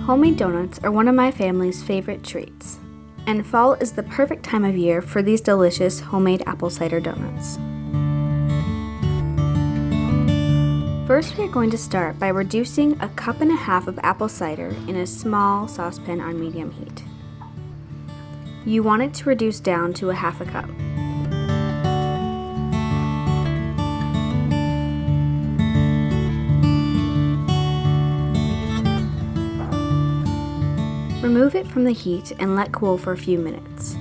Homemade donuts are one of my family's favorite treats, and fall is the perfect time of year for these delicious homemade apple cider donuts. First, we are going to start by reducing 1.5 cups of apple cider in a small saucepan on medium heat. You want it to reduce down to 1/2 cup. Remove it from the heat and let cool for a few minutes.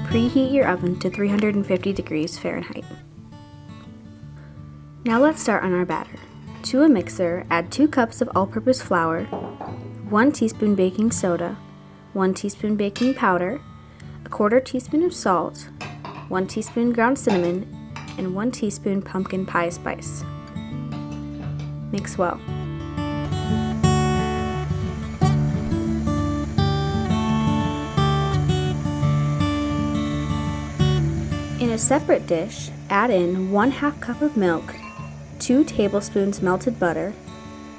Preheat your oven to 350 degrees Fahrenheit. Now let's start on our batter. To a mixer, add 2 cups of all-purpose flour, 1 teaspoon baking soda, 1 teaspoon baking powder, 1/4 teaspoon of salt, 1 teaspoon ground cinnamon, and 1 teaspoon pumpkin pie spice. Mix well. In a separate dish, add in 1/2 cup of milk, 2 tablespoons melted butter,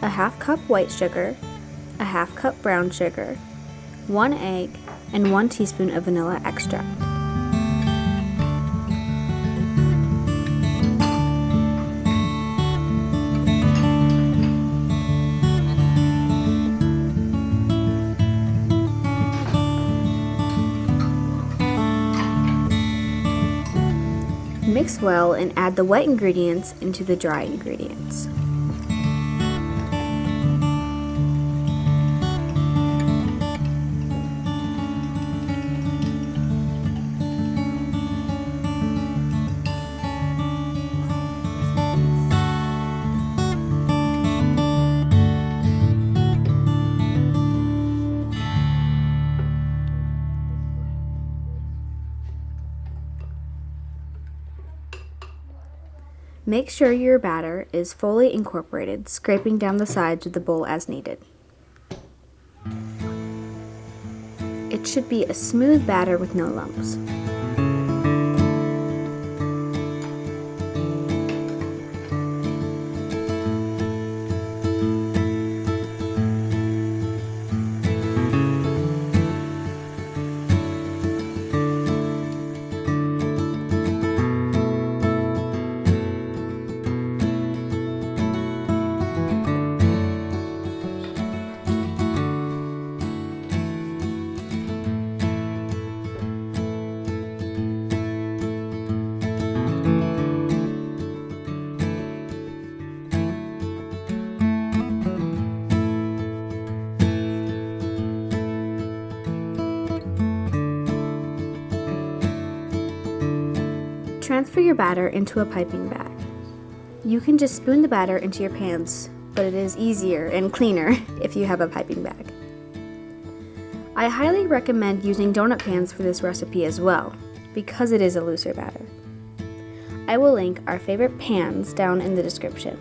1/2 cup white sugar, 1/2 cup brown sugar, 1 egg, and 1 teaspoon of vanilla extract. Mix well and add the wet ingredients into the dry ingredients. Make sure your batter is fully incorporated, scraping down the sides of the bowl as needed. It should be a smooth batter with no lumps. Transfer your batter into a piping bag. You can just spoon the batter into your pans, but it is easier and cleaner if you have a piping bag. I highly recommend using donut pans for this recipe as well, because it is a looser batter. I will link our favorite pans down in the description.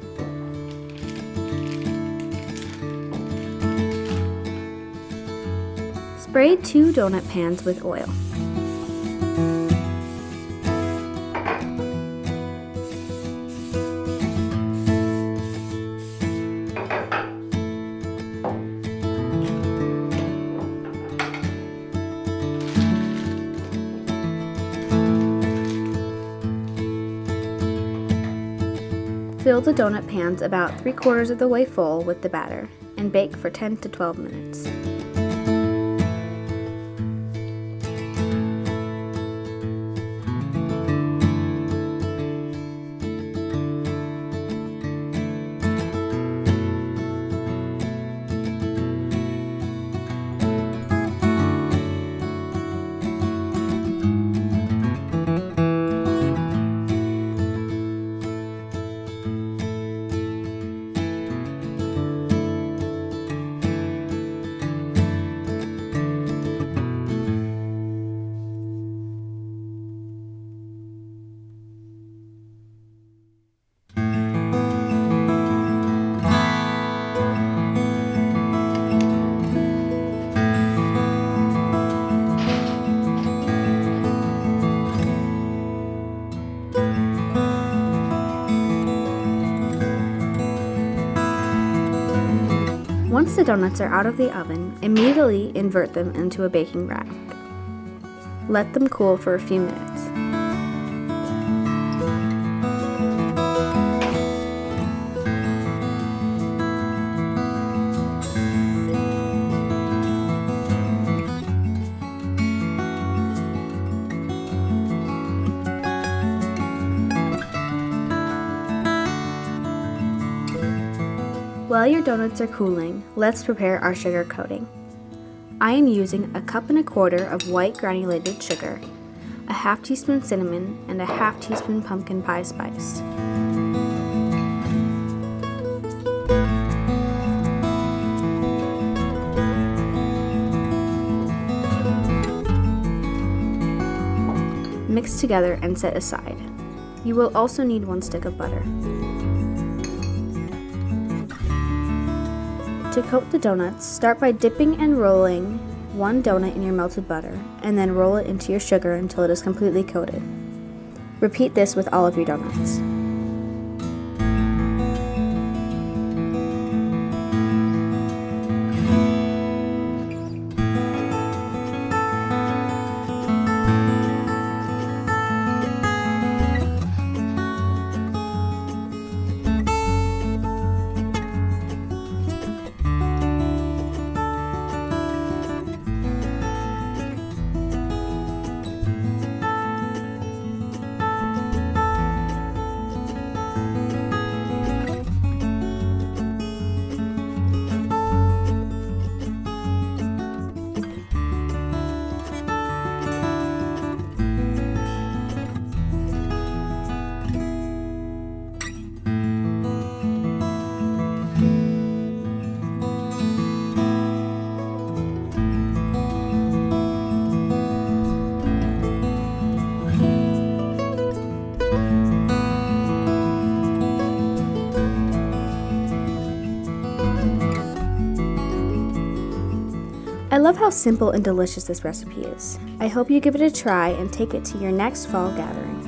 Spray 2 donut pans with oil. Fill the donut pans about 3/4 of the way full with the batter and bake for 10 to 12 minutes. Once the donuts are out of the oven, immediately invert them into a baking rack. Let them cool for a few minutes. While your donuts are cooling, let's prepare our sugar coating. I am using 1.25 cups of white granulated sugar, a half teaspoon cinnamon, and a half teaspoon pumpkin pie spice. Mix together and set aside. You will also need 1 stick of butter. To coat the donuts, start by dipping and rolling 1 donut in your melted butter, and then roll it into your sugar until it is completely coated. Repeat this with all of your donuts. I love how simple and delicious this recipe is. I hope you give it a try and take it to your next fall gathering.